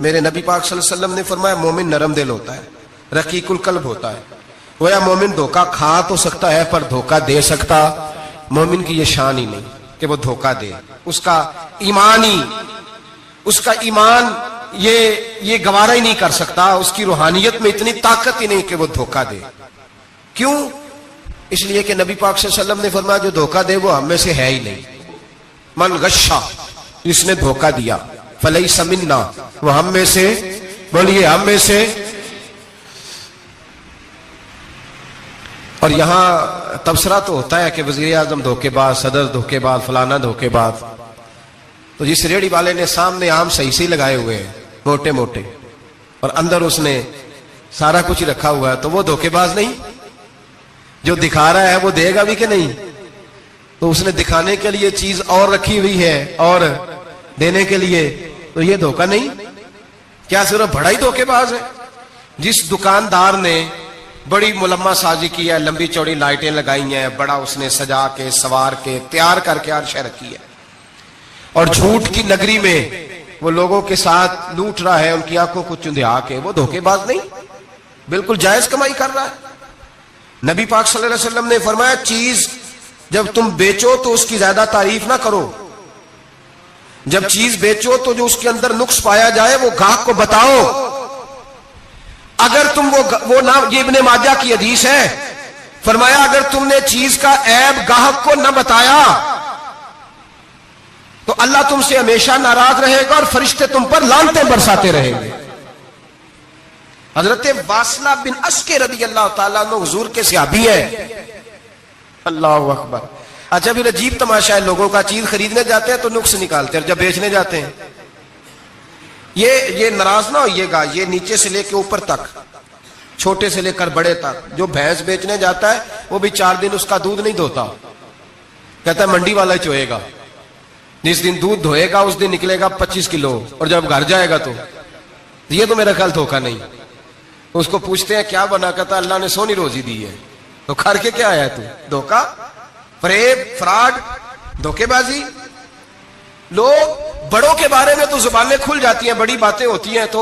میرے نبی پاک صلی اللہ علیہ وسلم نے فرمایا مومن نرم دل ہوتا ہے، رقیق القلب ہوتا ہے. گویا مومن دھوکہ کھا تو سکتا ہے پر دھوکہ دے سکتا مومن کی یہ شان ہی نہیں کہ وہ دھوکہ دے. اس کا ایمان یہ گوارا ہی نہیں کر سکتا. اس کی روحانیت میں اتنی طاقت ہی نہیں کہ وہ دھوکہ دے. کیوں؟ اس لیے کہ نبی پاک صلی اللہ علیہ وسلم نے فرمایا جو دھوکہ دے وہ ہم میں سے ہے ہی نہیں. من غشا، جس نے دھوکہ دیا، فلیس منا، وہ ہم میں سے، بولیے ہم میں سے. اور یہاں تبصرہ تو ہوتا ہے کہ وزیر اعظم دھوکے باز، صدر دھوکے باز، فلانا دھوکے باز. تو جس ریڑھی والے نے سامنے آم صحیح سے لگائے ہوئے ہیں موٹے موٹے اور اندر اس نے سارا کچھ رکھا ہوا ہے تو وہ دھوکے باز نہیں؟ جو دکھا رہا ہے وہ دے گا بھی کہ نہیں؟ تو اس نے دکھانے کے لیے چیز اور رکھی ہوئی ہے اور دینے کے لیے، تو یہ دھوکہ نہیں؟ کیا صرف بڑا ہی دھوکے باز ہے؟ جس دکاندار نے بڑی ملمہ سازی کی ہے، لمبی چوڑی لائٹیں لگائی ہیں، بڑا اس نے سجا کے سوار کے تیار کر کے ہر شے رکھی ہے، اور جھوٹ کی نگری میں وہ لوگوں کے ساتھ لوٹ رہا ہے ان کی آنکھوں کو چندھیا کے، وہ دھوکے باز نہیں؟ بالکل جائز کمائی کر رہا ہے. نبی پاک صلی اللہ علیہ وسلم نے فرمایا چیز جب تم بیچو تو اس کی زیادہ تعریف نہ کرو. جب چیز بیچو تو جو اس کے اندر نقص پایا جائے وہ گاہک کو بتاؤ. اگر تم وہ نہ، یہ ابن ماجہ کی حدیث ہے، فرمایا اگر تم نے چیز کا عیب گاہک کو نہ بتایا تو اللہ تم سے ہمیشہ ناراض رہے گا اور فرشتے تم پر لعنتیں برساتے رہیں گے. حضرت واصلہ بن اسکے رضی اللہ تعالیٰ عنہ حضور کے صحابی ہیں. اللہ اکبر. اچھا پھر عجیب تماشا ہے، لوگوں کا چیز خریدنے جاتے ہیں تو نقص نکالتے ہیں، اور جب بیچنے جاتے ہیں یہ ناراض نہ ہوئیے گا، یہ نیچے سے لے کے اوپر تک، چھوٹے سے لے کر بڑے تک. جو بھینس بیچنے جاتا ہے وہ بھی 4 دن اس کا دودھ نہیں دھوتا، کہتا ہے منڈی والا چوئے گا. جس دن دودھ دھوئے گا اس دن نکلے گا 25 کلو، اور جب گھر جائے گا تو یہ تو میرا خیال دھوکہ نہیں. اس کو پوچھتے ہیں کیا بنا، کہتا اللہ نے سونی روزی دی ہے. تو کھر کے کیا آیا تو؟ دھوکہ، فریب، فراڈ، دھوکے بازی. لوگ بڑوں کے بارے میں تو زبانیں کھل جاتی ہیں، بڑی باتیں ہوتی ہیں، تو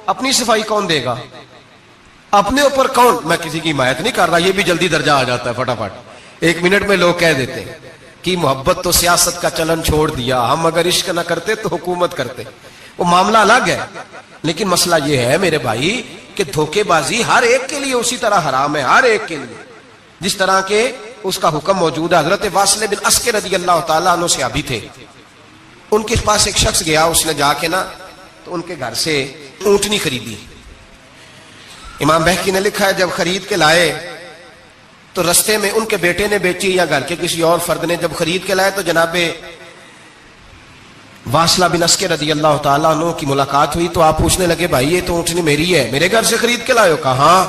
اپنی صفائی کون دے گا؟ اپنے اوپر کون؟ میں کسی کی حمایت نہیں کر رہا، یہ بھی جلدی درجہ آ جاتا ہے فٹافٹ 1 منٹ میں. لوگ کہہ دیتے ہیں کہ محبت تو سیاست کا چلن چھوڑ دیا، ہم اگر عشق نہ کرتے تو حکومت کرتے. وہ معاملہ الگ ہے، لیکن مسئلہ یہ ہے میرے بھائی کہ دھوکے بازی ہر ایک کے لیے اسی طرح حرام ہے، ہر ایک کے لیے جس طرح کے اس کا حکم موجود ہے. حضرت واصلہ بن اسکے رضی اللہ تعالیٰ عنہ صحابی تھے. ان کے پاس ایک شخص گیا، اس نے جا کے نا تو ان کے گھر سے اونٹنی خریدی. امام بہقی نے لکھا ہے جب خرید کے لائے تو رستے میں ان کے بیٹے نے بیچی یا گھر کے کسی اور فرد نے جب خرید کے لائے تو جناب واصلہ بن اسکے رضی اللہ تعالیٰ عنہ کی ملاقات ہوئی. تو آپ پوچھنے لگے بھائی یہ تو اونٹنی میری ہے، میرے گھر سے خرید کے لائے ہو؟ کہا ہاں.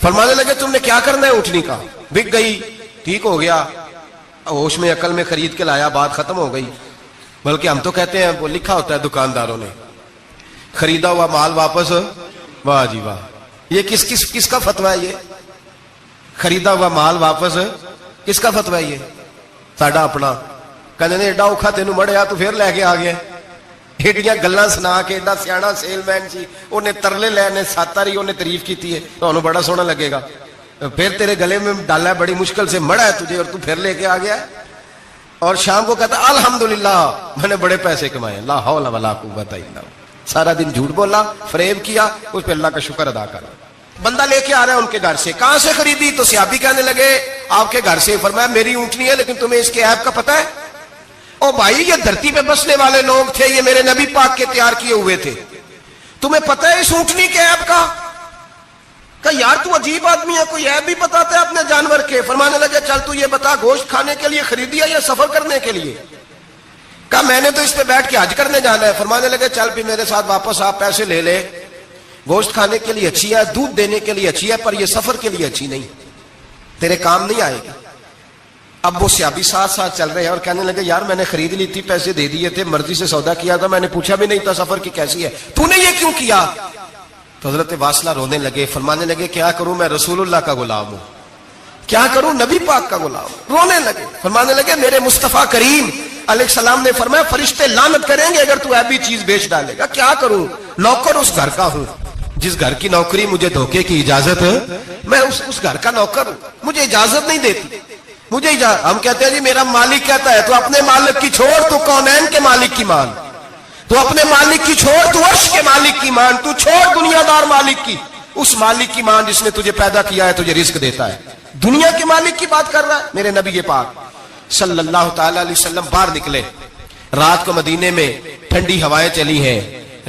فرمانے لگے تم نے کیا کرنا ہے اونٹنی کا؟ بک گئی، ٹھیک ہو گیا، ہوش میں عقل میں خرید کے لایا، بات ختم ہو گئی. بلکہ ہم تو کہتے ہیں وہ لکھا ہوتا ہے دکانداروں نے خریدا ہوا مال واپس. واہ جی واہ، یہ کس کا فتویٰ ہے؟ یہ خریدا ہوا مال واپس کس کا فتویٰ ہے؟ یہ ساڈا اپنا. کہنے نے ایڈا اوکھا تینوں مڑیا تو پھر لے کے آ گیا. ایڈیاں گلاں سنا کے ایڈا سیاڑا سیل مین سی، انہیں ترلے لینے ساتاری انہیں تعریف کی ہے، تو انہوں بڑا سونا لگے گا. پھر تیرے گلے میں ڈالا ہے بڑی مشکل سے، مڑا ہے تجھے اور تو پھر لے کے آ گیا. اور شام کو کہتا الحمدللہ میں نے بڑے پیسے کمائے، لا حول ولا قوت الا باللہ. سارا دن جھوٹ بولا، فریب کیا، اس پہ اللہ کا شکر ادا کرا. بندہ لے کے آ رہا ہے ان کے گھر سے. کہاں سے خریدی؟ تو صحابی کہنے لگے آپ کے گھر سے. فرمایا میری اونٹنی ہے لیکن تمہیں اس کے عیب کا پتہ ہے؟ او بھائی یہ دھرتی پہ بسنے والے لوگ تھے، یہ میرے نبی پاک کے تیار کیے ہوئے تھے، تمہیں پتہ ہے اس اونٹنی کے عیب کا؟ کہ یار تو عجیب آدمی ہے، کوئی عیب بھی بتاتا ہے اپنے جانور کے. فرمانے لگے چل تو یہ بتا گوشت کھانے کے لیے خریدی ہے یا سفر کرنے کے لیے؟ کہا میں نے تو اس پہ بیٹھ کے حج کرنے جانا ہے. فرمانے لگے چل بھی میرے ساتھ واپس آپ پیسے لے لے. گوشت کھانے کے لیے اچھی ہے، دودھ دینے کے لیے اچھی ہے، پر یہ سفر کے لیے اچھی نہیں، تیرے کام نہیں آئے گی. اب وہ صحابی ساتھ ساتھ چل رہے ہیں اور کہنے لگے یار میں نے خرید لی تھی، پیسے دے دیے تھے، مرضی سے سودا کیا تھا، میں نے پوچھا بھی نہیں تھا سفر کی کیسی ہے، تو نے یہ کیوں کیا؟ تو حضرت واصلہ رونے لگے. فرمانے لگے کیا کروں، میں رسول اللہ کا غلام ہوں، کیا کروں، نبی پاک کا غلام. رونے لگے. فرمانے لگے میرے مصطفیٰ کریم علیہ السلام نے فرمایا فرشتے لعنت کریں گے اگر تو ایبی چیز بیچ ڈالے گا. کیا کروں, نوکر اس گھر کا ہوں, جس گھر کی نوکری مجھے دھوکے کی اجازت ہے, میں اس گھر کا نوکر ہوں, مجھے اجازت نہیں دیتی, مجھے ہم کہتے ہیں جی میرا مالک کہتا ہے, تو اپنے مالک کی چھوڑ, تو کونین کے مالک کی مان, تو اپنے مالک کی چھوڑ, تو عرش کے مالک کی مان, تو چھوڑ دنیا دار مالک کی, اس مالک کی مان جس نے تجھے پیدا کیا ہے, تجھے رزق دیتا ہے. دنیا کے مالک کی بات کر رہا ہے. میرے نبی پاک صلی اللہ تعالی علیہ وسلم باہر نکلے, رات کو مدینے میں ٹھنڈی ہوائیں چلی ہیں,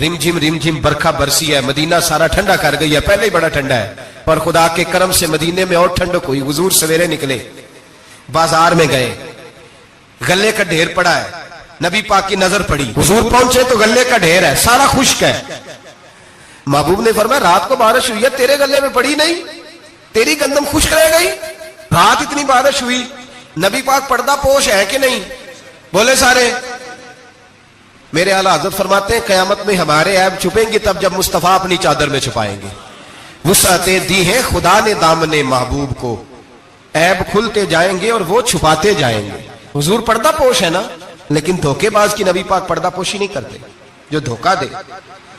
رم جھم برکھا برسی ہے, مدینہ سارا ٹھنڈا کر گئی ہے, پہلے ہی بڑا ٹھنڈا ہے, پر خدا کے کرم سے مدینے میں اور ٹھنڈک ہوئی. حضور سویرے نکلے, بازار میں گئے, گلے کا ڈھیر پڑا ہے, نبی پاک کی نظر پڑی, حضور پہنچے تو گلے کا ڈھیر ہے, سارا خشک ہے. محبوب نے فرمایا رات کو بارش ہوئی ہے, تیرے گلے میں پڑی نہیں, تیری گندم خشک رہ گئی, رات اتنی بارش ہوئی. نبی پاک پردہ پوش ہے کہ نہیں؟ بولے سارے. میرے اعلیٰ حضرت فرماتے ہیں قیامت میں ہمارے عیب چھپیں گے تب جب مصطفیٰ اپنی چادر میں چھپائیں گے. وسعتیں دی ہیں خدا نے دامن محبوب کو, عیب کھلتے جائیں گے اور وہ چھپاتے جائیں گے. حضور پردہ پوش ہے نا, لیکن دھوکے باز کی نبی پاک پردہ پوشی نہیں کرتے, جو دھوکہ دے.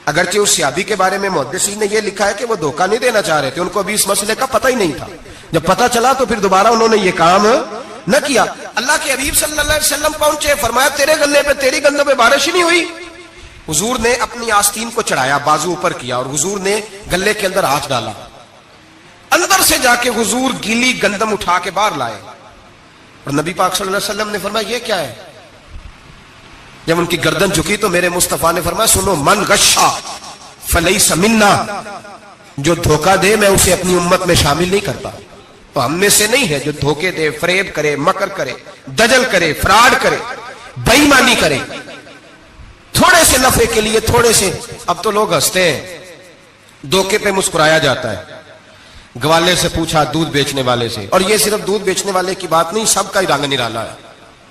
اگرچہ اس صحابی کے بارے میں محدثین نے یہ لکھا ہے کہ وہ دھوکہ نہیں دینا چاہ رہے تھے, ان کو ابھی اس مسئلے کا پتہ ہی نہیں تھا. جب پتہ چلا تو پھر دوبارہ انہوں نے یہ کام نہ کیا. اللہ کے حبیب صلی اللہ علیہ وسلم پہنچے, فرمایا تیرے گلے پہ, تیری گندوں پہ بارش ہی نہیں ہوئی. حضور نے اپنی آستین کو چڑھایا, بازو اوپر کیا, اور حضور نے گلے کے اندر ہاتھ ڈالا, اندر سے جا کے حضور گیلی گندم اٹھا کے باہر لائے, اور نبی پاک صلی اللہ علیہ وسلم نے فرمایا یہ کیا ہے؟ جب ان کی گردن جھکی تو میرے مصطفیٰ نے فرمایا سنو, من غشا فلیس منا, جو دھوکہ دے میں اسے اپنی امت میں شامل نہیں کرتا. تو ہم میں سے نہیں ہے جو دھوکے دے, فریب کرے, مکر کرے, دجل کرے, فراڈ کرے, بے ایمانی کرے, تھوڑے سے نفع کے لیے, تھوڑے سے. اب تو لوگ ہنستے ہیں, دھوکے پہ مسکرایا جاتا ہے. گوالے سے پوچھا, دودھ بیچنے والے سے, اور یہ صرف دودھ بیچنے والے کی بات نہیں, سب کا ہی رنگ نرالا ہے,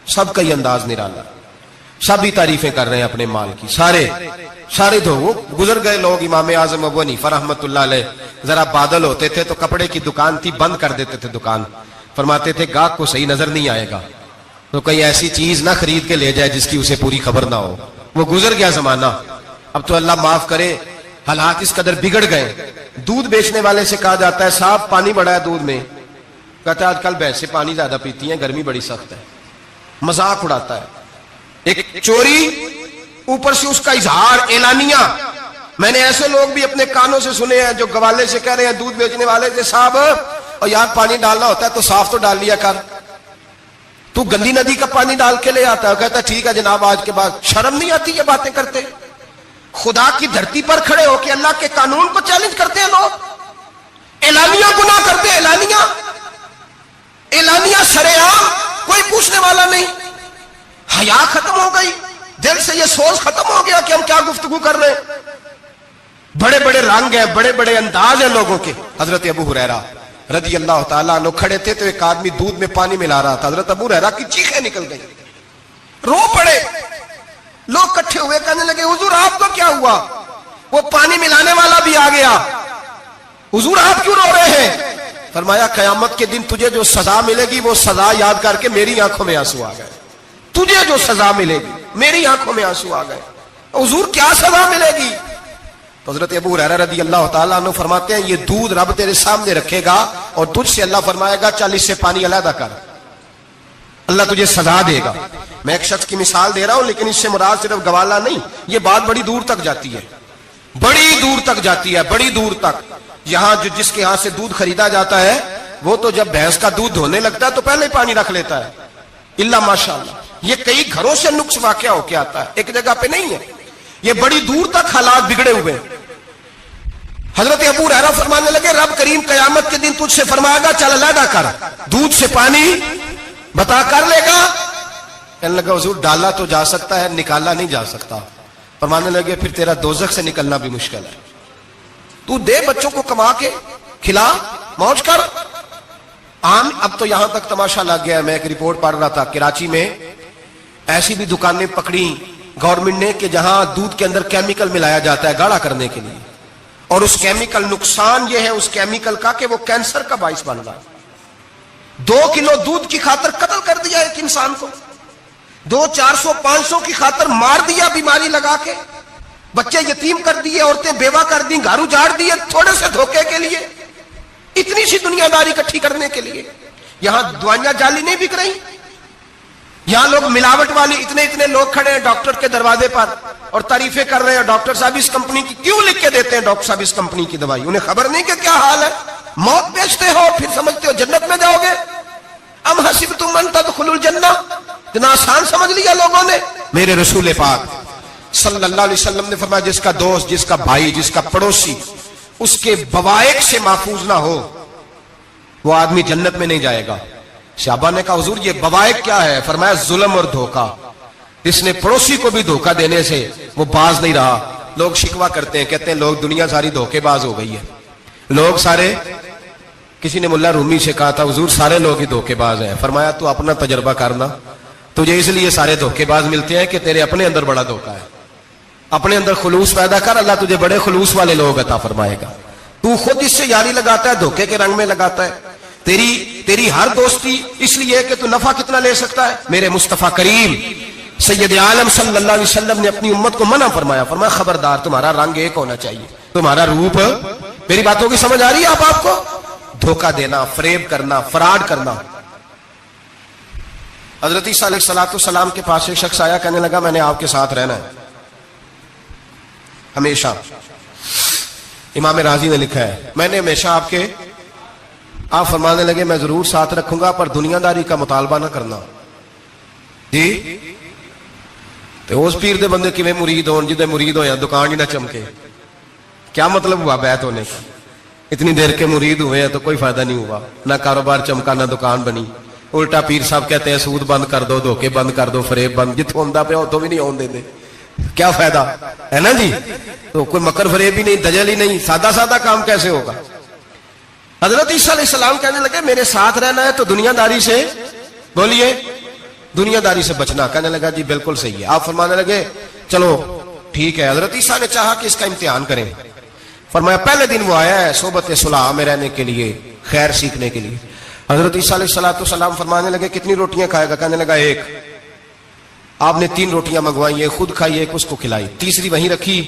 سب کا ہی انداز نرالا ہے, سب ہی تعریفیں کر رہے ہیں اپنے مال کی. سارے وہ گزر گئے لوگ. امام اعظم ابو حنیفہ رحمت اللہ علیہ, ذرا بادل ہوتے تھے تو کپڑے کی دکان تھی, بند کر دیتے تھے دکان, فرماتے تھے گاہک کو صحیح نظر نہیں آئے گا تو کہیں ایسی چیز نہ خرید کے لے جائے جس کی اسے پوری خبر نہ ہو. وہ گزر گیا زمانہ. اب تو اللہ معاف کرے, حالات اس قدر بگڑ گئے. دودھ بیچنے والے سے کہا جاتا ہے صاحب پانی بڑا ہے دودھ میں, کہتا ہے آج کل بھینسیں پانی زیادہ پیتی ہیں, گرمی بڑی سخت ہے, مذاق اڑاتا ہے. ایک چوری, اوپر سے اس کا اظہار اعلانیہ. میں نے ایسے لوگ بھی اپنے کانوں سے سنے ہیں جو گوالے سے کہہ رہے ہیں, دودھ بیچنے والے سے, صاحب اور یار پانی ڈالنا ہوتا ہے تو صاف تو ڈال لیا کر, تو گندی ندی کا پانی ڈال کے لے آتا ہے. کہتا ہے ٹھیک ہے جناب, آج کے بعد شرم نہیں آتی یہ باتیں کرتے؟ خدا کی دھرتی پر کھڑے ہو کے اللہ کے قانون کو چیلنج کرتے ہیں لوگ, اعلانیہ گناہ کرتے ہیں, اعلانیہ سرعام, کوئی پوچھنے والا نہیں. حیا ختم ہو گئی, دل سے یہ سوچ ختم ہو گیا کہ ہم کیا گفتگو کر رہے ہیں. بڑے بڑے رنگ ہیں, بڑے بڑے انداز ہیں لوگوں کے. حضرت ابو ہریرہ رضی اللہ تعالیٰ عنہ کھڑے تھے تو ایک آدمی دودھ میں پانی ملا رہا تھا. حضرت ابو ہریرہ کی چیخیں نکل گئی, رو پڑے. لوگ کٹھے ہوئے کہنے لگے حضور آپ کو کیا ہوا؟ وہ پانی ملانے والا بھی آ گیا. حضور آپ کیوں رو رہے ہیں؟ فرمایا قیامت کے دن تجھے جو سزا ملے گی وہ سزا یاد کر کے میری آنکھوں میں آنسو آ گئے. تجھے جو سزا ملے گی میری آنکھوں میں آنسو آ گئے. حضور کیا سزا ملے گی؟ حضرت ابو ہریرہ رضی اللہ تعالیٰ عنہ فرماتے ہیں یہ دودھ رب تیرے سامنے رکھے گا اور تجھ سے اللہ فرمائے گا چل اس سے پانی علیحدہ کر, اللہ تجھے سزا دے گا. میں ایک شخص کی مثال دے رہا ہوں, لیکن اس سے مراد صرف گوالا نہیں, یہ بات بڑی دور تک جاتی ہے, بڑی دور تک جاتی ہے, بڑی دور تک. یہاں جو جس کے ہاں سے دودھ خریدا جاتا ہے وہ تو جب بھینس کا دودھ دھونے لگتا ہے تو پہلے ہی پانی رکھ لیتا ہے, اللہ ماشاءاللہ. یہ کئی گھروں سے نقص واقعہ ہو کے آتا ہے, ایک جگہ پہ نہیں ہے. یہ بڑی دور تک حالات بگڑے ہوئے. حضرت ابو ہریرہ فرمانے لگے رب کریم قیامت کے دن تجھ سے فرمائے گا چل علیحدہ کر, دودھ سے پانی بتا کر لے گا. کہنے لگا حضور ڈالا تو جا سکتا ہے, نکالا نہیں جا سکتا. فرمانے لگے پھر تیرا دوزخ سے نکلنا بھی مشکل ہے. تو دے بچوں کو کما کے کھلا, موج کر. اب تو یہاں تک تماشا لگ گیا. میں ایک رپورٹ پڑھ رہا تھا, کراچی میں ایسی بھی دکانیں پکڑی گورنمنٹ نے کہ جہاں دودھ کے اندر کیمیکل ملایا جاتا ہے گاڑھا کرنے کے لیے, اور اس کیمیکل, نقصان یہ ہے اس کیمیکل کا کہ وہ کینسر کا باعث بن رہا ہے. 2 کلو دودھ کی خاطر قتل کر دیا ایک انسان کو. 200-400-500 کی خاطر مار دیا بیماری لگا کے, بچے یتیم کر دیے, عورتیں بیوہ کر دی, گھر اجاڑ دیے تھوڑے سے دھوکے کے لیے, اتنی سی دنیا داری اکٹھی کرنے کے لیے. یہاں دوائیاں جعلی نہیں بک رہی, یہاں لوگ ملاوٹ والی اتنے لوگ کھڑے ہیں ڈاکٹر کے دروازے پر اور تعریفیں کر رہے ہیں, ڈاکٹر صاحب اس کمپنی کی کیوں لکھ کے دیتے ہیں, ڈاکٹر صاحب اس کمپنی کی دوائی, انہیں خبر نہیں کہ کیا حال ہے. موت بیچتے ہو پھر سمجھتے ہو جنت میں جاؤ گے. ام حسبتم ان تدخلوا الجنہ, اتنا آسان سمجھ لیا لوگوں نے. میرے رسول پاک صلی اللہ علیہ وسلم نے فرمایا جس کا دوست, جس کا بھائی, جس کا پڑوسی اس کے بوائق سے محفوظ نہ ہو وہ آدمی جنت میں نہیں جائے گا. صحابہ نے کہا حضور یہ بوائق کیا ہے؟ فرمایا ظلم اور دھوکہ. اس نے پڑوسی کو بھی دھوکہ دینے سے وہ باز نہیں رہا. لوگ شکوہ کرتے ہیں, کہتے ہیں لوگ دنیا ساری دھوکے باز ہو گئی ہے, لوگ سارے. کسی نے ملا رومی سے کہا تھا حضور سارے لوگ ہی دھوکے باز ہیں. فرمایا تو اپنا تجربہ کرنا, تجھے اس لیے سارے دھوکے باز ملتے ہیں کہ تیرے اپنے اندر بڑا دھوکہ ہے. اپنے اندر خلوص پیدا کر, اللہ تجھے بڑے خلوص والے لوگ عطا فرمائے گا. تو خود اس سے یاری لگاتا ہے, دھوکے کے رنگ میں لگاتا ہے. تیری ہر دوستی اس لیے کہ تو نفع کتنا لے سکتا ہے. میرے مصطفیٰ کریم سید عالم صلی اللہ علیہ وسلم نے اپنی امت کو منع فرمایا, فرمایا خبردار تمہارا رنگ ایک ہونا چاہیے, تمہارا روپ. میری باتوں کی سمجھ آ رہی ہے آپ کو؟ دھوکہ دینا, فریب کرنا, فراڈ کرنا. حضرت عیسیٰ علیہ السلام کے پاس ایک شخص آیا, کہنے لگا میں نے آپ کے ساتھ رہنا ہے ہمیشہ. امام راضی نے لکھا ہے میں نے ہمیشہ آپ کے. آپ فرمانے لگے میں ضرور ساتھ رکھوں گا پر دنیا داری کا مطالبہ نہ کرنا. جی تو اس پیر دے بندے کیویں مرید ہون, جدے مرید ہویا دکان ہی نہ چمکے. کیا مطلب ہوا بیعت ہونے کا؟ اتنی دیر کے مرید ہوئے ہیں تو کوئی فائدہ نہیں ہوا, نہ کاروبار چمکا نہ دکان بنی. الٹا پیر صاحب کہتے ہیں سود بند کر دو, دھوکے بند کر دو, فریب بند. جتوں ہوندا پیا اتوں بھی نہیں ہون دے. کیا فائدہ ہے نا جی. تو کوئی مکر فریب ہی نہیں, دجل ہی نہیں, سادہ کام کیسے ہوگا. حضرت عیسیٰ علیہ السلام کہنے لگے میرے ساتھ رہنا ہے تو دنیا داری سے, بولیے دنیا داری سے بچنا. کہنے لگا جی بالکل صحیح ہے. آپ فرمانے لگے چلو ٹھیک ہے. حضرت عیسیٰ نے چاہا کہ اس کا امتحان کریں. فرمایا پہلے دن وہ آیا ہے صحبت صلح میں رہنے کے لیے, خیر سیکھنے کے لیے. حضرت عیسیٰ علیہ السلام فرمانے لگے کتنی روٹیاں کھائے گا؟ کہنے لگا ایک. آپ نے 3 روٹیاں منگوائی, ایک خود کھائی, ایک اس کو کھلائی, تیسری وہیں رکھی.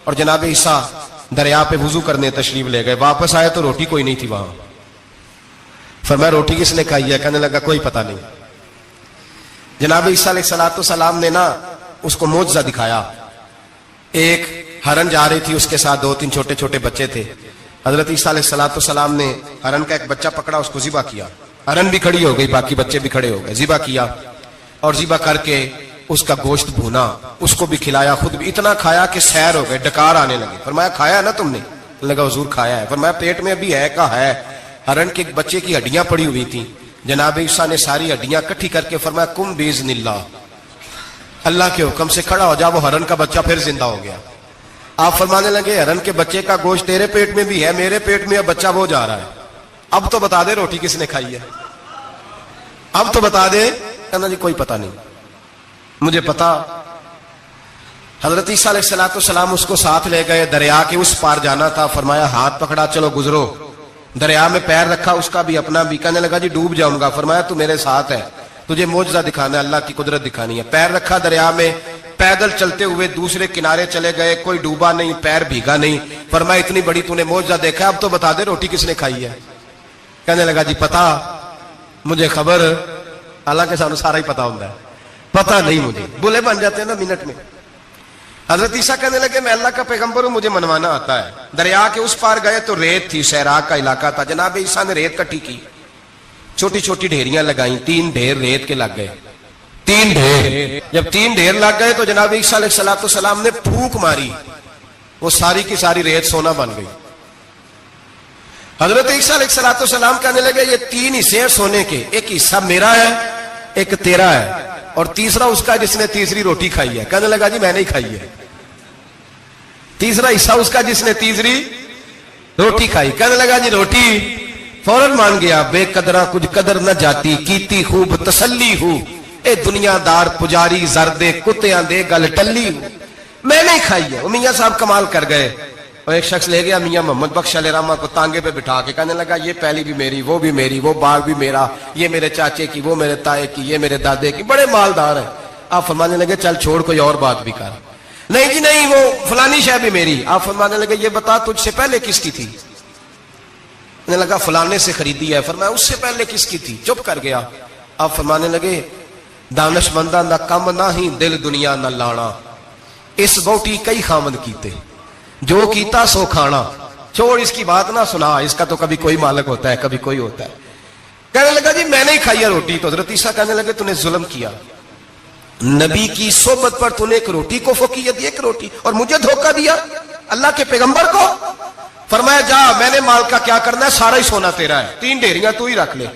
اور جناب عیسیٰ دریا پہ وضو کرنے تشریف لے گئے. واپس آئے تو روٹی کوئی نہیں تھی وہاں. فرمایا روٹی کس نے کھائی ہے؟ کہنے لگا کوئی پتہ نہیں. جناب عیسیٰ علیہ السلام نے نا اس کو معجزہ دکھایا. ایک ہرن جا رہی تھی, اس کے ساتھ 2-3 چھوٹے چھوٹے بچے تھے. حضرت عیسیٰ علیہ السلام نے ہرن کا ایک بچہ پکڑا, اس کو ذبح کیا. ہرن بھی کھڑی ہو گئی, باقی بچے بھی کھڑے ہو گئے. ذبح کیا اور ذبح کر کے اس کا گوشت بھونا, اس کو بھی کھلایا, خود بھی اتنا کھایا کہ سیر ہو گئے, ڈکار آنے لگے. فرمایا کھایا نا تم نے؟ لگا حضور کھایا ہے. فرمایا پیٹ میں ابھی ہے کا ہے. ہرن کے بچے کی ہڈیاں پڑی ہوئی تھیں. جناب عیسیٰ نے ساری ہڈیاں اکٹھی کر کے فرمایا کم باذن اللہ, اللہ کے حکم سے کھڑا ہو جا. وہ ہرن کا بچہ پھر زندہ ہو گیا. آپ فرمانے لگے ہرن کے بچے کا گوشت تیرے پیٹ میں بھی ہے, میرے پیٹ میں بچہ وہ جا رہا ہے. اب تو بتا دے روٹی کس نے کھائی ہے, اب تو بتا دے. کہنا جی کوئی پتہ نہیں, مجھے پتا. حضرت عیسیٰ علیہ السلام اس کو ساتھ لے گئے, دریا کے اس پار جانا تھا. فرمایا ہاتھ پکڑا چلو گزرو. دریا میں پیر رکھا, اس کا بھی اپنا بھی. کہنے لگا جی ڈوب جاؤں گا. فرمایا تو میرے ساتھ ہے, تجھے معجزہ دکھانا ہے, اللہ کی قدرت دکھانی ہے. پیر رکھا دریا میں, پیدل چلتے ہوئے دوسرے کنارے چلے گئے, کوئی ڈوبا نہیں, پیر بھیگا نہیں. فرمایا اتنی بڑی تو نے معجزہ دیکھا, اب تو بتا دے روٹی کس نے کھائی ہے. کہنے لگا جی پتا, مجھے خبر, حالانکہ سانو سارا ہی پتا ہوتا ہے, پتا نہیں مجھے. بولے بن جاتے ہیں نا منٹ میں. حضرت عیسیٰ کہنے لگے میں اللہ کا پیغمبر ہوں, مجھے منوانا آتا ہے. دریا کے اس پار گئے تو ریت تھی, صحرا کا علاقہ تھا. جناب عیسیٰ نے ریت کٹھی کی, چھوٹی چھوٹی ڈھیریاں لگائیں. 3 ڈھیر ریت کے لگ گئے, 3 ڈھیر. جب 3 ڈھیر لگ گئے تو جناب عیسیٰ علیہ السلام نے پھونک ماری, وہ ساری کی ساری ریت سونا بن گئی. حضرت عیسیٰ علیہ السلام کہنے لگے یہ 3 حصے ہیں سونے کے, ایک حصہ میرا ہے, ایک تیرا ہے, اور تیسرا اس کا جس نے تیسری روٹی کھائی ہے. کہنے لگا جی میں نہیں کھائی ہے. تیسرا حصہ اس کا جس نے تیسری روٹی کھائی. کہنے لگا جی روٹی. فوراً مان گیا, بے قدرہ کچھ قدر نہ جاتی, کیتی خوب تسلی ہو, اے دنیا دار پجاری زردے کتیاں دے گل ٹلی ہو, میں نہیں کھائی ہے. وہ میاں صاحب کمال کر گئے. اور ایک شخص لے گیا میاں محمد بخش علیہ رحمہ کو تانگے پہ بٹھا کے, کہنے لگا یہ پہلی بھی میری, وہ باغ بھی میرا, یہ میرے چاچے کی, وہ میرے تائے کی, یہ میرے دادے کی, بڑے مالدار ہیں. آپ فرمانے لگے چل چھوڑ کوئی اور بات بھی کر. نہیں جی نہیں وہ فلانی شے بھی میری. آپ فرمانے لگے یہ بتا تجھ سے پہلے کس کی تھی؟ نے لگا فلانے سے خریدی ہے. فرمایا اس سے پہلے کس کی تھی؟ چپ کر گیا. آپ فرمانے لگے دانش مندہ نہ کم نہ ہی دل دنیا نہ لانا, اس بوٹی کئی خامد کیتے جو کیتا سو کھانا. چھوڑ اس کی بات نہ سنا, اس کا تو کبھی کوئی مالک ہوتا ہے کبھی کوئی ہوتا ہے. کہنے لگا جی میں نے ہی کھائی ہے روٹی. تو حضرت عیسیٰ کہنے لگے تو نے ظلم کیا, نبی کی صحبت پر تو نے ایک روٹی کو فوقیت دی, ایک روٹی, اور مجھے دھوکہ دیا اللہ کے پیغمبر کو. فرمایا جا میں نے مال کا کیا کرنا ہے, سارا ہی سونا تیرا ہے, 3 ڈھیریاں تو ہی رکھ لے.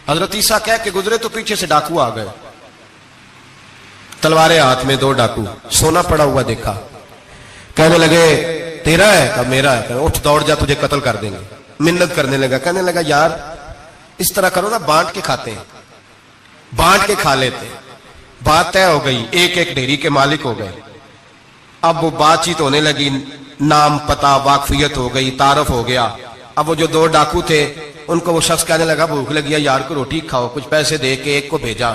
حضرت عیسیٰ کہہ کے گزرے تو پیچھے سے ڈاکو آ گئے, تلواریں ہاتھ میں, 2 ڈاکو, سونا پڑا ہوا دیکھا. کہنے لگے تیرا ہے؟ کہا میرا ہے. اٹھ دوڑ جا تجھے قتل کر دیں گے. منت کرنے لگا. کہنے لگا یار اس طرح کرو نا, بانٹ کے کھاتے ہیں, بانٹ کے کھا لیتے. بات طے ہو گئی, ایک ایک ڈھیری کے مالک ہو گئے. اب وہ بات چیت ہونے لگی, نام پتہ واقفیت ہو گئی, تعارف ہو گیا. اب وہ جو 2 ڈاکو تھے ان کو وہ شخص کہنے لگا بھوک لگی ہے یار کو روٹی کھاؤ, کچھ پیسے دے کے ایک کو بھیجا.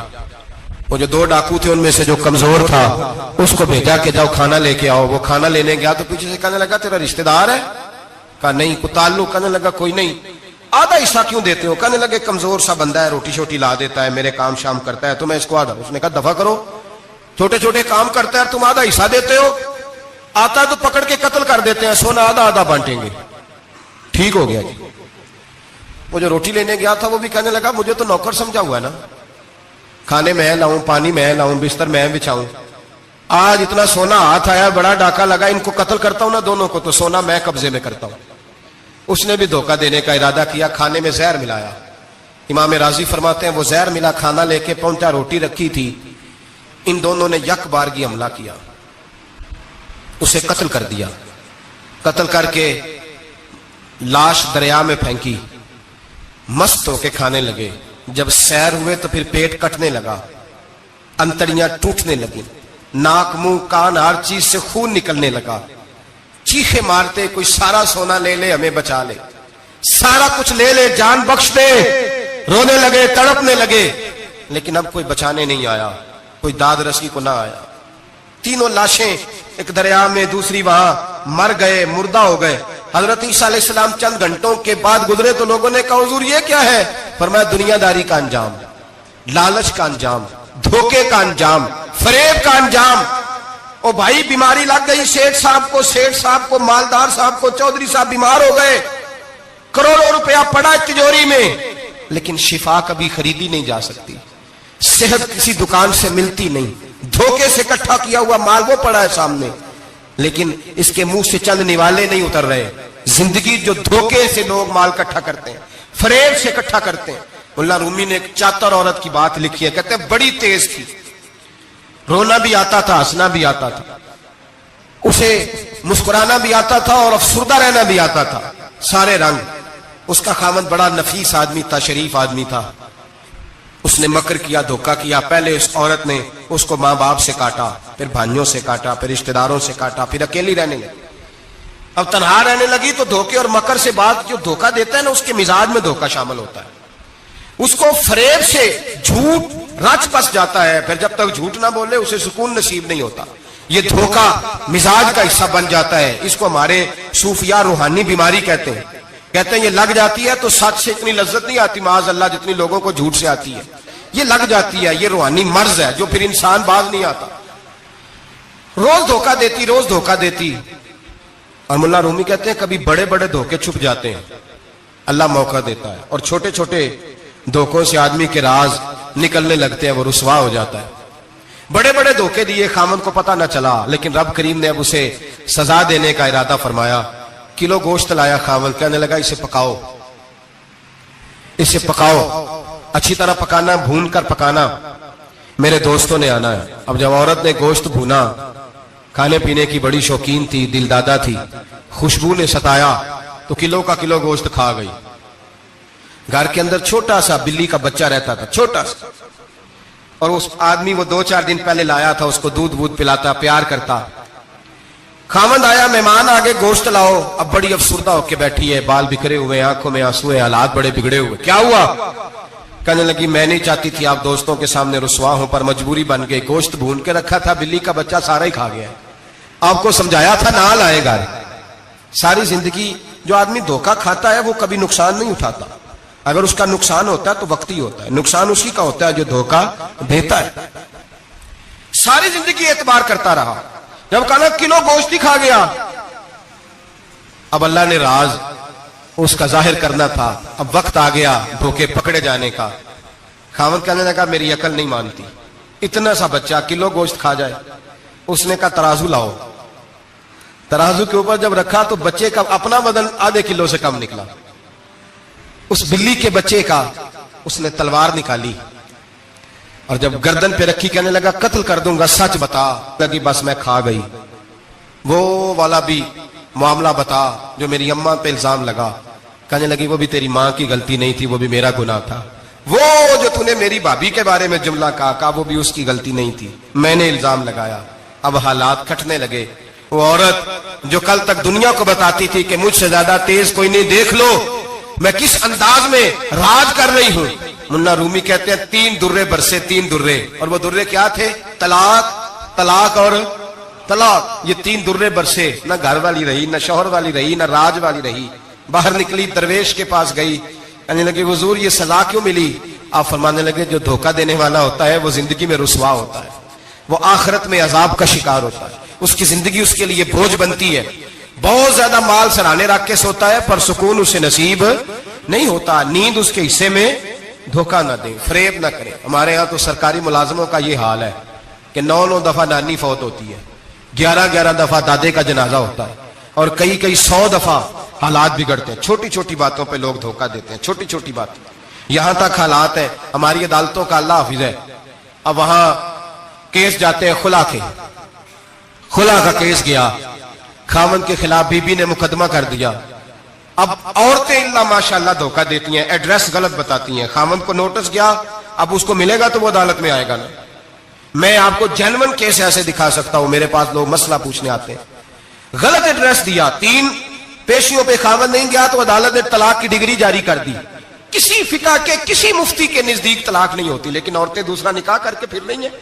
وہ جو 2 ڈاکو تھے ان میں سے جو کمزور تھا اس کو بھیجا کہ جاؤ کھانا لے کے آؤ. وہ کھانا لینے گیا تو پیچھے سے کہنے لگا تیرا رشتہ دار ہے؟ کہا نہیں. کوئی تعلق؟ کہنے لگا کوئی نہیں. آدھا حصہ کیوں دیتے ہو؟ کہنے لگے کمزور سا بندہ ہے, روٹی شوٹی لا دیتا ہے, میرے کام شام کرتا ہے, تو میں اس کو آدھا. اس نے کہا دفع کرو, چھوٹے چھوٹے کام کرتا ہے تم آدھا حصہ دیتے ہو, آتا تو پکڑ کے قتل کر دیتے ہیں, سونا آدھا آدھا بانٹیں گے. ٹھیک ہو گیا جی. وہ جو روٹی لینے گیا تھا وہ بھی کہنے لگا مجھے تو نوکر سمجھا ہوا ہے نا, کھانے میں لاؤں, پانی میں لاؤں, بستر میں بچھاؤں. آج اتنا سونا ہاتھ آیا, بڑا ڈاکہ لگا, ان کو قتل کرتا ہوں نا دونوں کو, تو سونا میں قبضے میں کرتا ہوں. اس نے بھی دھوکہ دینے کا ارادہ کیا, کھانے میں زہر ملایا. امام راضی فرماتے ہیں وہ زہر ملا کھانا لے کے پہنچا, روٹی رکھی تھی, ان دونوں نے یک بارگی حملہ کیا, اسے قتل کر دیا. قتل کر کے لاش دریا میں پھینکی, مست ہو کے کھانے لگے. جب سیر ہوئے تو پھر پیٹ کٹنے لگا, انتڑیاں ٹوٹنے لگی, ناک منہ کان ہر چیز سے خون نکلنے لگا. چیخے مارتے کوئی سارا سونا لے لے ہمیں بچا لے, سارا کچھ لے لے جان بخش دے. رونے لگے, تڑپنے لگے, لیکن اب کوئی بچانے نہیں آیا, کوئی داد رسی کو نہ آیا. 3 لاشیں, ایک دریا میں, دوسری وہاں, مر گئے, مردہ ہو گئے. حضرت عیسیٰ علیہ السلام چند گھنٹوں کے بعد گزرے تو لوگوں نے کہا حضور یہ کیا ہے؟ فرمایا دنیا داری کا انجام, لالچ کا انجام, دھوکے کا انجام, فریب کا انجام. او بھائی بیماری لگ گئی سیٹھ صاحب کو, مالدار صاحب کو, چودھری صاحب بیمار ہو گئے, کروڑوں روپیہ پڑا تجوری میں, لیکن شفا کبھی خریدی نہیں جا سکتی, صحت کسی دکان سے ملتی نہیں, دھوکے سے اکٹھا کیا ہوا مال وہ پڑا ہے سامنے, لیکن اس کے منہ سے چند نوالے نہیں اتر رہے. زندگی جو دھوکے سے لوگ مال اکٹھا کرتے ہیں, فریب سے اکٹھا کرتے ہیں. مولا رومی نے ایک چاتر عورت کی بات لکھی ہے, کہتے ہیں بڑی تیز تھی, رونا بھی آتا تھا, ہنسنا بھی آتا تھا, اسے مسکرانا بھی آتا تھا اور افسردہ رہنا بھی آتا تھا, سارے رنگ. اس کا خاوند بڑا نفیس آدمی تھا, شریف آدمی تھا. اس نے مکر کیا, دھوکہ کیا. پہلے اس عورت نے اس کو ماں باپ سے کاٹا, پھر بھائیوں سے کاٹا, پھر رشتہ داروں سے کاٹا, پھر اکیلی رہنے لگی. اب تنہا رہنے لگی تو دھوکے اور مکر سے بات, جو دھوکہ دیتا ہے نا اس کے مزاج میں دھوکہ شامل ہوتا ہے. اس کو فریب سے جھوٹ رچ پس جاتا ہے, پھر جب تک جھوٹ نہ بولے اسے سکون نصیب نہیں ہوتا. یہ دھوکہ مزاج کا حصہ بن جاتا ہے. اس کو ہمارے صوفیاء روحانی بیماری کہتے ہیں. کہتے ہیں یہ لگ جاتی ہے تو سچ سے اتنی لذت نہیں آتی معاذ اللہ جتنی لوگوں کو جھوٹ سے آتی ہے. یہ لگ جاتی ہے, یہ روحانی مرض ہے جو پھر انسان باز نہیں آتا. روز دھوکہ دیتی, روز دھوکہ دیتی. اور مولا رومی کہتے ہیں کبھی بڑے بڑے دھوکے چھپ جاتے ہیں, اللہ موقع دیتا ہے, اور چھوٹے چھوٹے دھوکوں سے آدمی کے راز نکلنے لگتے ہیں, وہ رسوا ہو جاتا ہے. بڑے بڑے دھوکے دیے, خامن کو پتہ نہ چلا, لیکن رب کریم نے اب اسے سزا دینے کا ارادہ فرمایا. کلو گوشت لایا خامن, کہنے لگا اسے پکاؤ, اسے پکاؤ, اچھی طرح پکانا, بھون کر پکانا, میرے دوستوں نے آنا ہے. اب جب عورت نے گوشت بھونا, کھانے پینے کی بڑی شوقین تھی, دل دادا تھی, خوشبو نے ستایا تو کلو کا کلو گوشت کھا گئی. گھر کے اندر چھوٹا سا بلی کا بچہ رہتا تھا, چھوٹا سا, اور اس آدمی وہ 2-4 دن پہلے لایا تھا, اس کو دودھ پلاتا, پیار کرتا. خاوند آیا, مہمان آگے, گوشت لاؤ. اب بڑی افسردہ ہو کے بیٹھی ہے, بال بکھرے ہوئے, آنکھوں میں آنسو ہیں, حالات بڑے بگڑے ہوئے. کیا ہوا؟ کہنے لگی میں نہیں چاہتی تھی آپ دوستوں کے سامنے رسوا ہوں، پر مجبوری بن گئی، گوشت بھون کے رکھا تھا، بلی کا بچہ سارا ہی کھا گیا، آپ کو سمجھایا تھا نہ لائے گا۔ ساری زندگی جو آدمی دھوکہ کھاتا ہے وہ کبھی نقصان نہیں اٹھاتا، اگر اس کا نقصان ہوتا ہے تو وقتی ہوتا ہے، نقصان اسی کا ہوتا ہے جو دھوکہ دیتا ہے۔ ساری زندگی اعتبار کرتا رہا، جب کہا کلو گوشت ہی کھا گیا، اب اللہ نے راز اس کا ظاہر کرنا تھا، اب وقت آ گیا دھوکے پکڑے جانے کا۔ خاوند کہنے لگا میری عقل نہیں مانتی، اتنا سا بچہ کلو گوشت کھا جائے۔ اس نے کہا ترازو لاؤ، ترازو کے اوپر جب رکھا تو بچے کا اپنا وزن آدھے کلو سے کم نکلا، اس بلی کے بچے کا اس نے تلوار نکالی اور جب گردن پہ رکھی کہنے لگا قتل کر دوں گا، سچ بتا۔ لگی بس میں کھا گئی، وہ والا بھی معاملہ بتا جو میری اماں پہ الزام لگا۔ کہنے لگی وہ بھی تیری ماں کی غلطی نہیں تھی، وہ بھی میرا گناہ تھا، وہ جو تو نے میری بھابھی کے بارے میں جملہ کہا وہ بھی اس کی غلطی نہیں تھی، میں نے الزام لگایا۔ اب حالات کھٹنے لگے، وہ عورت جو کل تک دنیا کو بتاتی تھی کہ مجھ سے زیادہ تیز کوئی نہیں، دیکھ لو میں کس انداز میں راج کر رہی ہوں۔ منا رومی کہتے ہیں 3 درے برسے، 3 درے، اور وہ درے کیا تھے؟ طلاق، طلاق اور طلاق۔ یہ 3 درے برسے، نہ گھر والی رہی، نہ شوہر والی رہی، نہ راج والی رہی۔ باہر نکلی، درویش کے پاس گئی، کہنے لگے حضور یہ سزا کیوں ملی؟ آپ فرمانے لگے جو دھوکہ دینے والا ہوتا ہے وہ زندگی میں رسوا ہوتا ہے، وہ آخرت میں عذاب کا شکار ہوتا ہے، اس کی زندگی اس کے لیے بوجھ بنتی ہے، بہت زیادہ مال سرانے رکھ کے سوتا ہے پر سکون اسے نصیب نہیں ہوتا، نیند اس کے حصے میں، دھوکہ نہ دیں، فریب نہ کریں۔ ہمارے ہاں تو سرکاری ملازموں کا یہ حال ہے کہ 9 دفعہ نانی فوت ہوتی ہے، 11 دفعہ دادے کا جنازہ ہوتا ہے، اور کئی 100 دفعہ حالات بگڑتے ہیں، چھوٹی چھوٹی باتوں پہ لوگ دھوکہ دیتے ہیں، چھوٹی چھوٹی باتیں، یہاں تک حالات ہیں۔ ہماری عدالتوں کا اللہ حافظ ہے، اب وہاں کیس جاتے ہیں خلا کے، خلا کا کیس گیا، خاوند کے خلاف بی بی نے مقدمہ کر دیا۔ اب عورتیں اللہ ماشاءاللہ دھوکہ دیتی ہیں، ایڈریس غلط بتاتی ہیں، خاوند کو نوٹس گیا، اب اس کو ملے گا تو وہ عدالت میں آئے گا نا۔ میں آپ کو جینون کیس ایسے دکھا سکتا ہوں، میرے پاس لوگ مسئلہ پوچھنے آتے ہیں، غلط ایڈریس دیا، 3 پیشیوں پہ خاوند نہیں گیا تو عدالت نے طلاق کی ڈگری جاری کر دی۔ کسی فقہ کے کسی مفتی کے نزدیک طلاق نہیں ہوتی، لیکن عورتیں دوسرا نکاح کر کے پھر رہی ہیں۔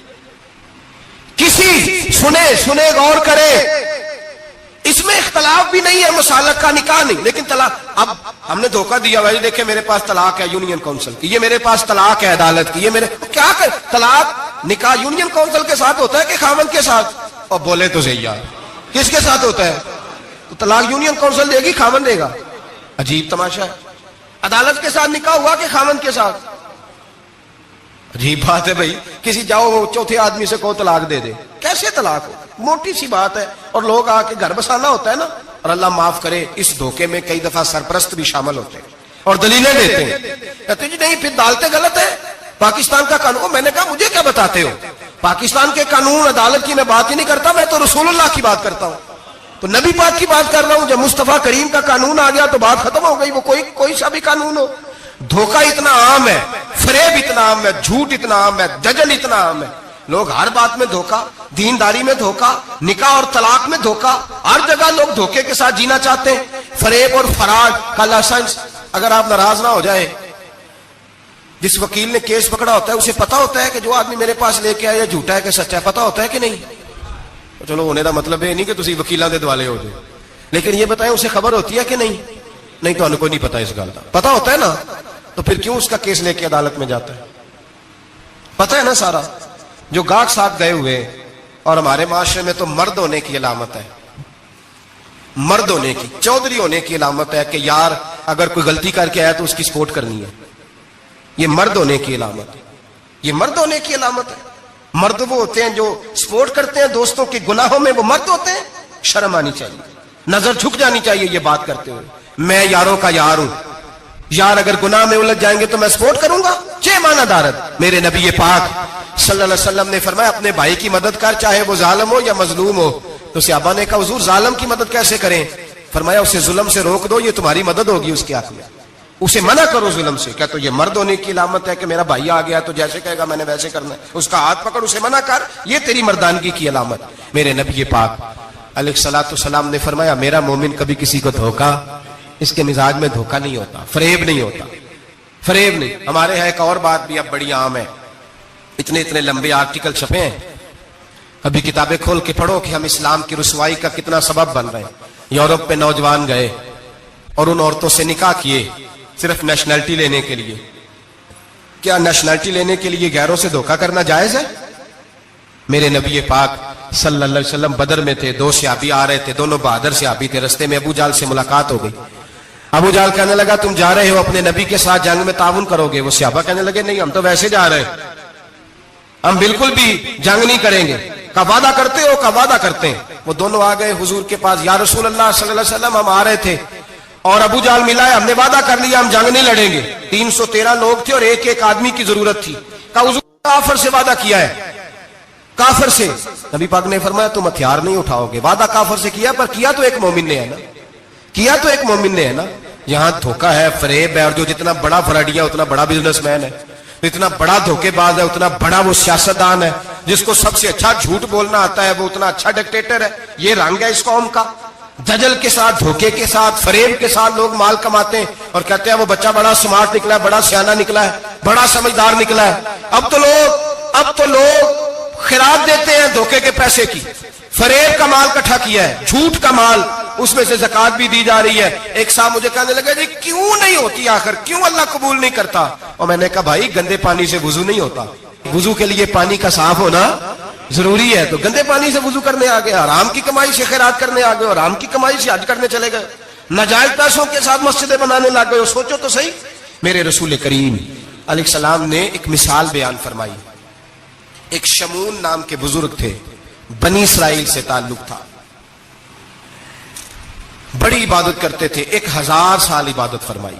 کسی سنے غور کرے، اس میں اختلاف بھی نہیں ہے، مسالک کا نکاح نہیں، لیکن طلاق۔ اب ہم نے دھوکہ دیا، بھائی دیکھیں میرے پاس طلاق ہے یونین کونسل کی، یہ میرے پاس طلاق ہے عدالت کی، یہ میرے کیا کر طلاق نکاح یونین کونسل کے ساتھ ہوتا ہے کہ خاوند کے ساتھ؟ اور بولے تو صحیح یار، کس کے ساتھ ہوتا ہے؟ تو طلاق یونین کونسل دے گی، خاوند دے گا؟ عجیب تماشا ہے، عدالت کے ساتھ نکاح ہوا کہ خاوند کے ساتھ؟ عجیب بات ہے بھائی، کسی جاؤ چوتھے آدمی سے کو طلاق دے دے، کیسے طلاق ہو؟ موٹی سی بات ہے، اور لوگ آ کے گھر بسانا ہوتا ہے نا۔ اور اللہ معاف کرے اس دھوکے میں کئی دفعہ سرپرست بھی شامل ہوتے ہیں اور دلیلیں دیتے ہیں، کہتے ہیں جی نہیں پھر دالتے غلط ہے، پاکستان کا قانون۔ میں نے کہا مجھے کیا بتاتے ہو، پاکستان کے قانون عدالت کی میں بات ہی نہیں کرتا، میں تو رسول اللہ کی بات کرتا ہوں، تو نبی پاک کی بات کر رہا ہوں۔ جب مصطفیٰ کریم کا قانون آ گیا تو بات ختم ہو گئی، وہ کوئی سا بھی قانون ہو۔ دھوکہ اتنا عام ہے، فریب اتنا عام ہے، جھوٹ اتنا عام ہے، دجل اتنا عام ہے، لوگ ہر بات میں دھوکہ، دینداری میں دھوکہ، نکاح اور طلاق میں دھوکہ، ہر جگہ لوگ دھوکے کے ساتھ جینا چاہتے ہیں۔ فریب اور فراڈ کا لائسنس، اگر آپ ناراض نہ ہو جائے، جس وکیل نے کیس پکڑا ہوتا ہے اسے پتا ہوتا ہے کہ جو آدمی میرے پاس لے کے آیا جھوٹا ہے کہ سچا ہے، پتا ہوتا ہے کہ نہیں؟ چلو ہونے کا مطلب یہ نہیں کہ تسی وکیلاں دے دوالے ہو جائے، لیکن یہ بتائیں اسے خبر ہوتی ہے کہ نہیں؟ نہیں تو انہیں کوئی نہیں پتا اس گل کا، پتا ہوتا ہے نا، تو پھر کیوں اس کا کیس لے کے عدالت میں جاتا ہے؟ پتا ہے نا سارا۔ جو گاہک ساتھ گئے ہوئے، اور ہمارے معاشرے میں تو مرد ہونے کی علامت ہے، مرد ہونے کی، چودھری ہونے کی علامت ہے کہ یار اگر کوئی غلطی کر کے آیا تو اس کی سپورٹ کرنی ہے، یہ مرد ہونے کی علامت ہے، یہ مرد ہونے کی علامت ہے۔ مرد وہ ہوتے ہیں جو سپورٹ کرتے ہیں دوستوں کے گناہوں میں، وہ مرد ہوتے ہیں۔ شرم آنی چاہیے، نظر جھک جانی چاہیے یہ بات کرتے ہوئے، میں یاروں کا یار ہوں، یار اگر گناہ میں الجھ جائیں گے تو میں سپورٹ کروں گا، چھ معنی دارت۔ میرے نبی پاک صلی اللہ علیہ وسلم نے فرمایا اپنے بھائی کی مدد کر، چاہے وہ ظالم ہو یا مظلوم ہو۔ تو صحابہ نے کہا حضور ظالم کی مدد کیسے کریں؟ فرمایا اسے ظلم سے روک دو، یہ تمہاری مدد ہوگی اس کے حق میں، اسے منع کرو ظلم سے۔ کیا تو یہ مرد ہونے کی علامت ہے کہ میرا بھائی آ گیا تو جیسے کہے گا میں نے ویسے کرنا ہے، اس کا ہاتھ پکڑ اسے منع کر، یہ تیری مردانگی کی علامت۔ میرے نبی پاک علیہ الصلوۃ والسلام نے فرمایا میرا مومن کبھی کسی کو دھوکا، اس کے مزاج میں دھوکا نہیں ہوتا، فریب نہیں ہوتا، فریب نہیں. ہمارے یہاں ایک اور بات بھی اب بڑی عام ہے, اتنے اتنے لمبے آرٹیکل چھپے ہیں, ابھی کتابیں کھول کے پڑھو کہ ہم اسلام کی رسوائی کا کتنا سبب بن رہے ہیں. یورپ پہ نوجوان گئے اور ان عورتوں سے نکاح کیے صرف نیشنلٹی لینے کے لیے. کیا نیشنلٹی لینے کے لیے غیروں سے دھوکہ کرنا جائز ہے؟ میرے نبی پاک صلی اللہ علیہ وسلم بدر میں تھے, 2 صحابی آ رہے تھے, دونوں بہادر صحابی تھے. رستے میں ابو جہل سے ملاقات ہو گئی. ابو جہل کہنے لگا تم جا رہے ہو اپنے نبی کے ساتھ جنگ میں تعاون کرو گے؟ وہ صحابہ کہنے لگے نہیں, ہم تو ویسے جا رہے ہیں, ہم بالکل بھی جنگ نہیں کریں گے. کا وعدہ کرتے ہو؟ کا وعدہ کرتے ہیں. وہ دونوں آ گئے حضور کے پاس, یا رسول اللہ صلی اللہ علیہ وسلم ہم آ رہے تھے اور ابو جہل ملا ہے, ہم نے وعدہ کر لیا ہم جنگ نہیں لڑیں گے. 313 لوگ تھے اور ایک ایک آدمی کی ضرورت تھی. کہا حضور کافر سے وعدہ کیا ہے, کافر سے. نبی پاک نے فرمایا تم ہتھیار نہیں اٹھاؤ گے. وعدہ کافر سے کیا, پر کیا تو ایک مومن نے ہے نا, کیا تو ایک مومن نے ہے نا. یہاں دھوکہ ہے, فریب ہے, اور جو جتنا بڑا فراڈیا اتنا بڑا بزنس مین ہے, اتنا بڑا دھوکے باز ہے اتنا بڑا وہ سیاستدان ہے. جس کو سب سے اچھا جھوٹ بولنا آتا ہے وہ اتنا اچھا ڈکٹیٹر ہے. یہ رنگ ہے اس قوم کا. دجل کے ساتھ, دھوکے کے ساتھ, فریب کے ساتھ لوگ مال کماتے ہیں اور کہتے ہیں وہ بچہ بڑا سمارٹ نکلا ہے, بڑا سیانہ نکلا ہے, بڑا سمجھدار نکلا ہے. اب تو لوگ خیرات دیتے ہیں دھوکے کے پیسے کی. فریب کا مال اکٹھا کیا ہے, جھوٹ کا مال, اس میں سے زکات بھی دی جا رہی ہے. ایک صاحب مجھے کہنے لگا جی کیوں نہیں ہوتی آخر, کیوں اللہ قبول نہیں کرتا؟ اور میں نے کہا بھائی گندے پانی سے وضو نہیں ہوتا, وضو کے لیے پانی کا صاف ہونا ضروری ہے. تو گندے پانی سے وضو کرنے آ گئے, حرام کی کمائی سے خیرات کرنے آ گئے, اور حرام کی کمائی سے حج کرنے چلے گئے, ناجائز پیسوں کے ساتھ مسجدیں بنانے لگ گئے. سوچو تو صحیح. میرے رسول کریم علیہ السلام نے ایک مثال بیان فرمائی. ایک شمون نام کے بزرگ تھے, بنی اسرائیل سے تعلق تھا, بڑی عبادت کرتے تھے, 1000 سال عبادت فرمائی,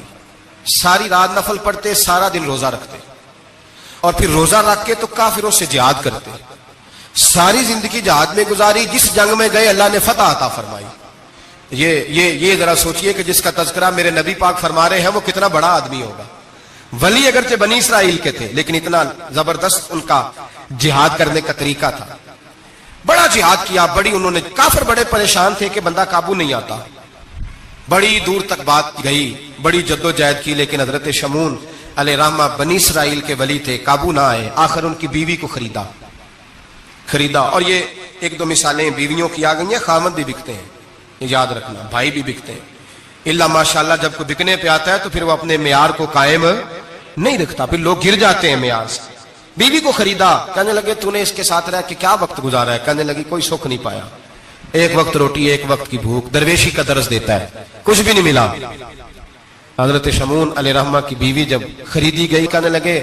ساری رات نفل پڑھتے, سارا دن روزہ رکھتے, اور پھر روزہ رکھ کے تو کافروں سے جہاد کرتے. ساری زندگی جہاد میں گزاری, جس جنگ میں گئے اللہ نے فتح عطا فرمائی. یہ ذرا سوچئے کہ جس کا تذکرہ میرے نبی پاک فرما رہے ہیں وہ کتنا بڑا آدمی ہوگا. ولی اگرچہ بنی اسرائیل کے تھے لیکن اتنا زبردست ان کا جہاد کرنے کا طریقہ تھا. بڑا جہاد کیا, بڑی انہوں نے, کافر بڑے پریشان تھے کہ بندہ قابو نہیں آتا, بڑی دور تک بات گئی, بڑی جدوجہد کی, لیکن حضرت شمون علیہ رحمہ بنی اسرائیل کے ولی تھے, قابو نہ آئے. آخر ان کی بیوی کو خریدا. اور یہ 1-2 مثالیں بیویوں کی آ گئی ہیں, خامد بھی بکتے ہیں, یہ یاد رکھنا, بھائی بھی بکتے ہیں. اللہ ماشاءاللہ جب کوئی بکنے پہ آتا ہے تو پھر وہ اپنے معیار کو قائم نہیں رکھتا, پھر لوگ گر جاتے ہیں معیار سے. بیوی کو خریدا, کہنے لگے تو نے اس کے ساتھ رہ کے کیا وقت گزارا ہے؟ کہنے لگی کوئی سکھ نہیں پایا, ایک وقت روٹی ایک وقت کی بھوک, درویشی کا درس دیتا ہے, کچھ بھی نہیں ملا. حضرت شمون علیہ رحمہ کی بیوی جب خریدی گئی, کہنے لگے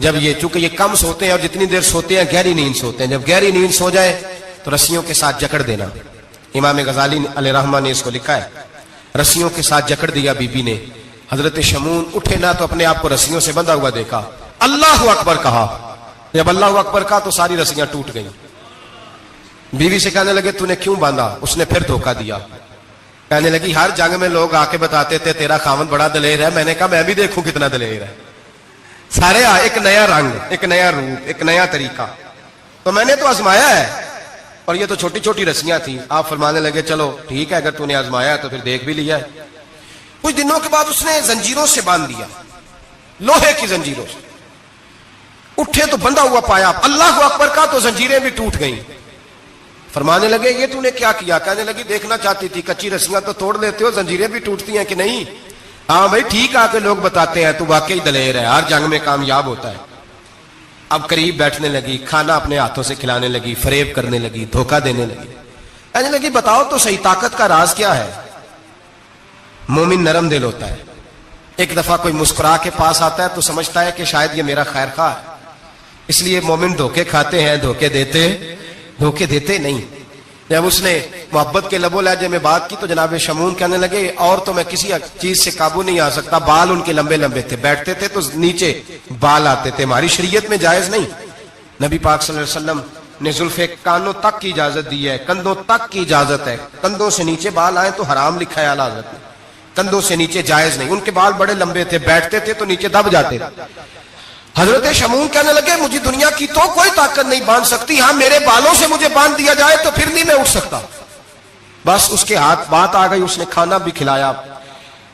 جب یہ چونکہ یہ کم سوتے ہیں اور جتنی دیر سوتے ہیں گہری نیند سوتے ہیں, جب گہری نیند سو جائے تو رسیوں کے ساتھ جکڑ دینا. امام غزالی علیہ رحمہ نے اس کو لکھا ہے, رسیوں کے ساتھ جکڑ دیا بیوی نے. حضرت شمون اٹھے نہ تو اپنے آپ کو رسیوں سے بندھا ہوا دیکھا, اللہ اکبر کہا, جب اللہ اکبر کہا تو ساری رسیاں ٹوٹ گئیں. بیوی سے کہنے لگے تو نے کیوں باندھا؟ اس نے پھر دھوکہ دیا. کہنے لگی ہر جنگ میں لوگ آ کے بتاتے تھے تیرا خاوند بڑا دلیر ہے, میں نے کہا میں بھی دیکھوں کتنا دلیر ہے. سارے ایک نیا رنگ, ایک نیا روپ, ایک نیا طریقہ, تو میں نے تو آزمایا ہے. اور یہ تو چھوٹی چھوٹی رسیاں تھیں. آپ فرمانے لگے چلو ٹھیک ہے, اگر تو نے آزمایا تو پھر دیکھ بھی لیا ہے. کچھ دنوں کے بعد اس نے زنجیروں سے باندھ دیا, لوہے کی زنجیروں سے. اٹھے تو بندھا ہوا پایا, اللہ اکبر کا تو زنجیریں بھی ٹوٹ گئیں. فرمانے لگے یہ تو نے کیا کیا؟ کہنے لگی دیکھنا چاہتی تھی, کچی رسیاں تو توڑ لیتے ہو, زنجیریں بھی ٹوٹتی ہیں کہ نہیں؟ ہاں بھائی ٹھیک آ کے لوگ بتاتے ہیں تو واقعی دلیر ہے, ہر جنگ میں کامیاب ہوتا ہے. اب قریب بیٹھنے لگی, کھانا اپنے ہاتھوں سے کھلانے لگی, فریب کرنے لگی, دھوکہ دینے لگی. کہنے لگی بتاؤ تو صحیح طاقت کا راز کیا ہے؟ مومن نرم دل ہوتا ہے. ایک دفعہ کوئی مسکرا کے پاس آتا ہے تو سمجھتا ہے کہ شاید یہ میرا خیر خواہ ہے, اس لیے مومن دھوکے کھاتے ہیں, دھوکے دیتے نہیں. جب اس نے محبت کے لب و لہجے میں بات کی تو جناب شمون کہنے لگے اور تو میں کسی چیز سے قابو نہیں آ سکتا. بال ان کے لمبے لمبے تھے, بیٹھتے تھے تو نیچے بال آتے تھے, ہماری شریعت میں جائز نہیں. نبی پاک صلی اللہ علیہ وسلم نے زلفے کانوں تک کی اجازت دی ہے, کندھوں تک کی اجازت ہے. کندھوں سے نیچے بال آئے تو حرام لکھا ہے اعلیٰ حضرت نے, کندھوں سے نیچے جائز نہیں. ان کے بال بڑے لمبے تھے, بیٹھتے تھے تو نیچے دب جاتے تھے. حضرت شمون کہنے لگے مجھے دنیا کی تو کوئی طاقت نہیں باندھ سکتی, ہاں میرے بالوں سے مجھے باندھ دیا جائے تو پھر نہیں میں اٹھ سکتا. بس اس کے ہاتھ بات آ گئی, اس نے کھانا بھی کھلایا,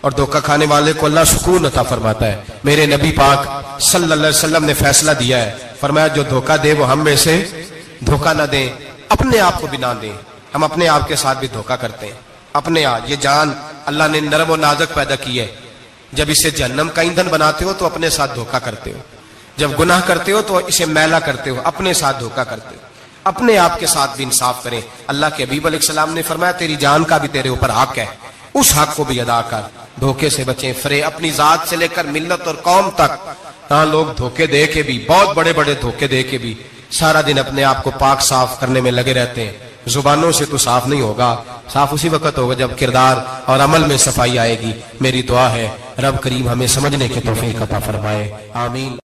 اور دھوکہ کھانے والے کو اللہ سکون عطا فرماتا ہے. میرے نبی پاک صلی اللہ علیہ وسلم نے فیصلہ دیا ہے, فرمایا جو دھوکہ دے وہ ہم میں سے دھوکہ نہ دیں, اپنے آپ کو بھی نہ دیں. ہم اپنے آپ کے ساتھ بھی دھوکہ کرتے ہیں. اپنے آپ, یہ جان اللہ نے نرم و نازک پیدا کی ہے. جب اسے جہنم کا ایندھن بناتے ہو تو اپنے ساتھ دھوکہ کرتے ہو. جب گناہ کرتے ہو تو اسے میلا کرتے ہو, اپنے ساتھ دھوکہ کرتے ہو. اپنے آپ کے ساتھ بھی انصاف کریں. اللہ کے حبیب علیہ السلام نے فرمایا تیری جان کا بھی تیرے اوپر حق ہے, اس حق کو بھی ادا کر. دھوکے سے بچیں. فرے اپنی ذات سے لے کر ملت اور قوم تک, ہاں لوگ دھوکے دے کے بھی, بہت بڑے بڑے دھوکے دے کے بھی سارا دن اپنے آپ کو پاک صاف کرنے میں لگے رہتے ہیں. زبانوں سے تو صاف نہیں ہوگا, صاف اسی وقت ہوگا جب کردار اور عمل میں صفائی آئے گی. میری دعا ہے رب کریم ہمیں سمجھنے کی توفیق عطا فرمائے. آمین.